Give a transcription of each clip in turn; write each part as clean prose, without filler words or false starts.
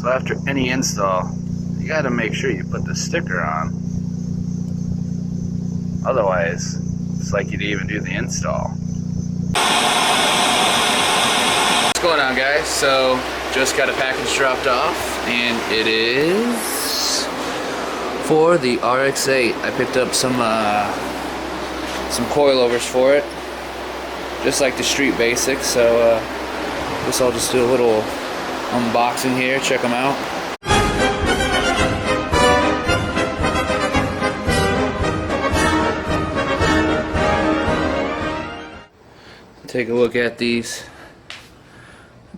So after any install, you got to make sure you put the sticker on. Otherwise, it's like you didn't even do the install. What's going on, guys? So just got a package dropped off, and it is for the RX8. I picked up some coilovers for it, just like the street basics. So guess I'll just do a little unboxing here. Check them out. Take a look at these.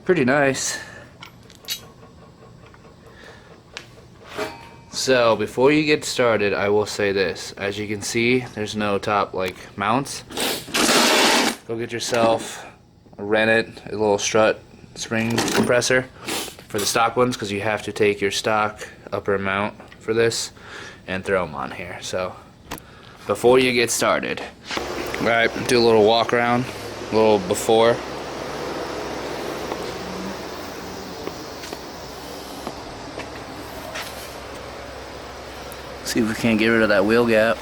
Pretty nice. So before you get started, I will say this. As you can see, there's no top like mounts. Go get yourself a little strut spring compressor for the stock ones, because you have to take your stock upper mount for this and throw them on here. So before you get started, alright, do a little walk around, a little before. See if we can't get rid of that wheel gap.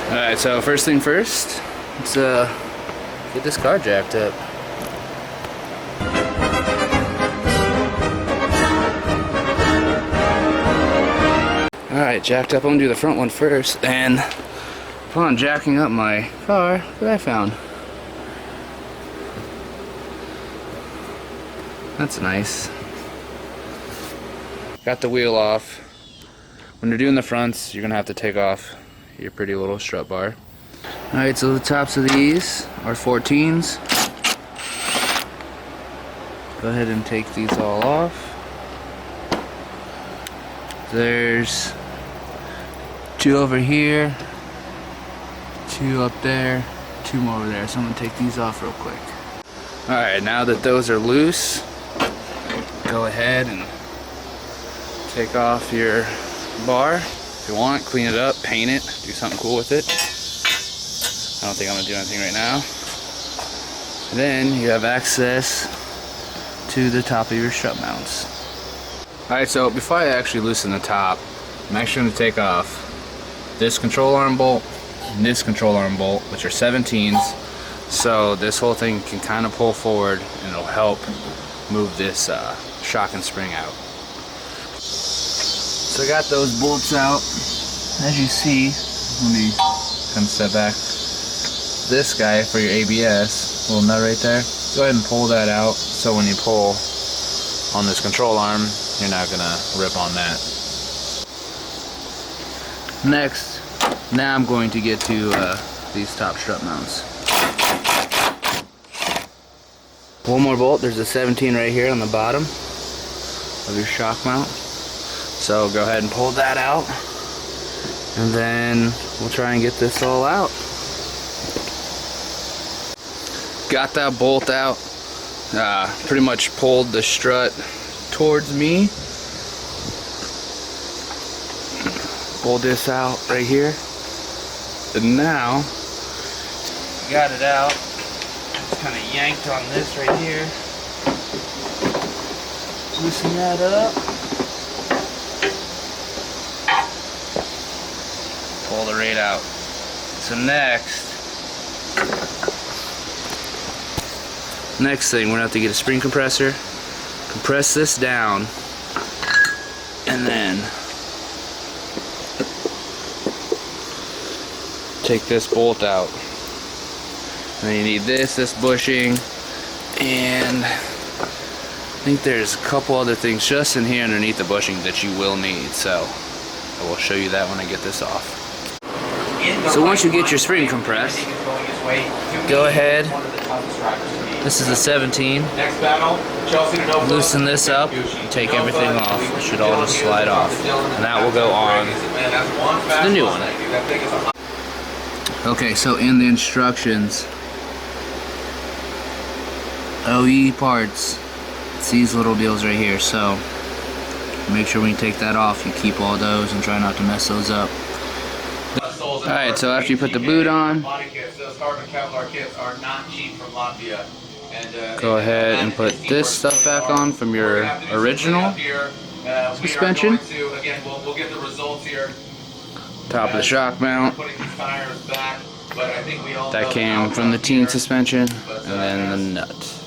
Alright, so first thing first, let's get this car jacked up. Alright, jacked up. I'm gonna do the front one first, and upon jacking up my car, look what I found. That's nice. Got the wheel off. When you're doing the fronts, you're gonna have to take off your pretty little strut bar. Alright, so the tops of these are 14s. Go ahead and take these all off. There's 2 over here, 2 up there, 2 more over there. So I'm gonna take these off real quick. Alright, now that those are loose, go ahead and take off your bar. If you want, clean it up, paint it, do something cool with it. I don't think I'm gonna do anything right now. And then you have access to the top of your strut mounts. Alright, so before I actually loosen the top, I'm actually gonna take off this control arm bolt and this control arm bolt, which are 17s. So this whole thing can kind of pull forward, and it'll help move this shock and spring out. So I got those bolts out. As you see, let me kind of step back. This guy for your ABS, little nut right there, go ahead and pull that out, so when you pull on this control arm, you're not gonna rip on that. Next, now I'm going to get to these top strut mounts. One more bolt. There's a 17 right here on the bottom of your shock mount. So go ahead and pull that out, and then we'll try and get this all out. Got that bolt out. Pretty much pulled the strut towards me. Pull this out right here. And now, got it out. Just kind of yanked on this right here. Loosen that up. Pull the rate out. So next thing, we're gonna have to get a spring compressor, compress this down, and then take this bolt out. And then you need this bushing, and I think there's a couple other things just in here underneath the bushing that you will need. So I will show you that when I get this off. So once you get your spring compressed, go ahead. This is a 17. Loosen this up, take everything off. It should all just slide off. And that will go on the new one. Okay, so in the instructions, OE parts, it's these little deals right here. So Make sure when you take that off, you keep all those and try not to mess those up. Alright, so after you put the boot on, go ahead and put this stuff back on from your original suspension. Top of the shock mount. That came from the Tein suspension. And then the nut.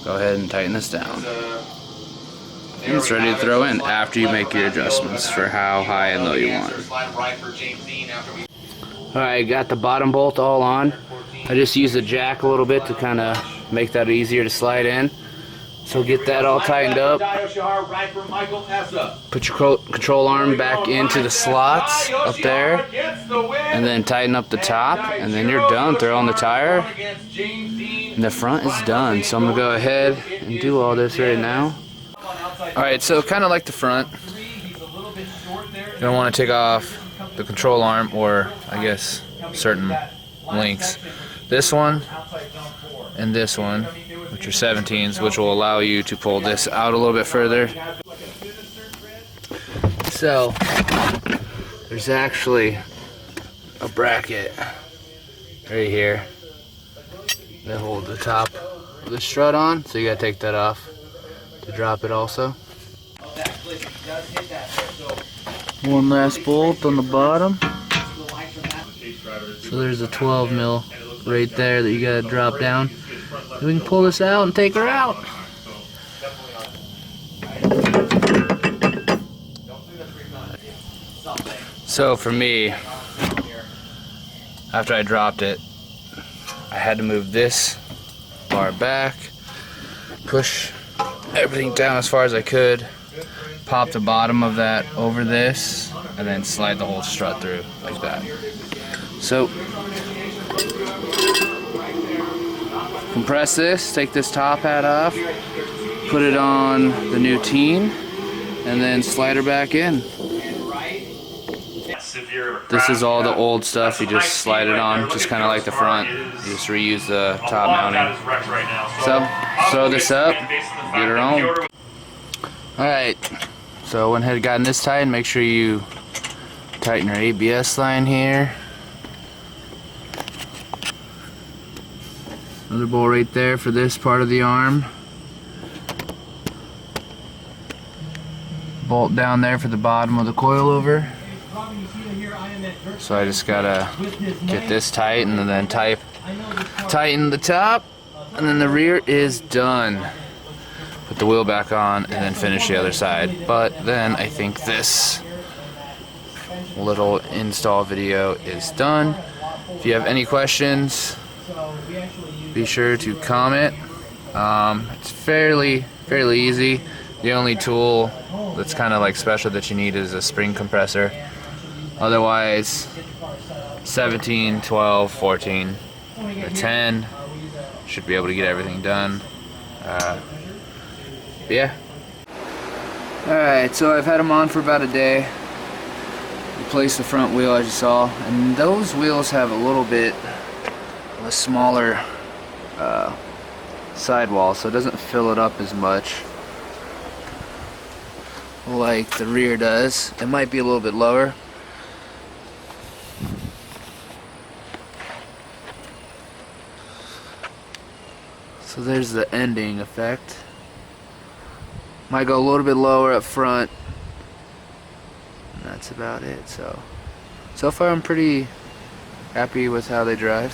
Go ahead and tighten this down. And it's ready to throw in after you make your adjustments for how high and low you want. Alright, got the bottom bolt all on. I just used the jack a little bit to kind of make that easier to slide in. So get that all tightened up. Put your control arm back into the slots up there. And then tighten up the top. And then you're done. Throw on the tire. And the front is done. So I'm going to go ahead and do all this right now. Alright, so kind of like the front, you're going to want to take off the control arm, or I guess certain links. This one and this one, which are 17s, which will allow you to pull this out a little bit further. So, there's actually a bracket right here that holds the top of the strut on, so you got to take that off to drop it also. One last bolt on the bottom. So there's a 12 mil right there that you gotta drop down. And we can pull this out and take her out. So for me, after I dropped it, I had to move this bar back, push everything down as far as I could, pop the bottom of that over this, and then slide the whole strut through like that. So, compress this, take this top hat off, put it on the new Tein, and then slide her back in. This is all the old stuff, you just slide it on, just kind of like the front. You just reuse the top mounting. So, throw this up, get her on. Alright, so went ahead and gotten this tight. Make sure you tighten your ABS line here. Another bolt right there for this part of the arm. Bolt down there for the bottom of the coilover. So I just gotta get this tight and then tighten the top, and then the rear is done. Put the wheel back on and then finish the other side. But then I think this little install video is done. If you have any questions, be sure to comment. It's fairly easy. The only tool that's kind of like special that you need is a spring compressor. Otherwise, 17, 12, 14, or 10 should be able to get everything done. Yeah. Alright, so I've had them on for about a day. Replaced the front wheel as you saw, and those wheels have a little bit of a smaller sidewall, so it doesn't fill it up as much like the rear does. It might be a little bit lower. So there's the ending effect. Might go a little bit lower up front. And that's about it. So far I'm pretty happy with how they drive.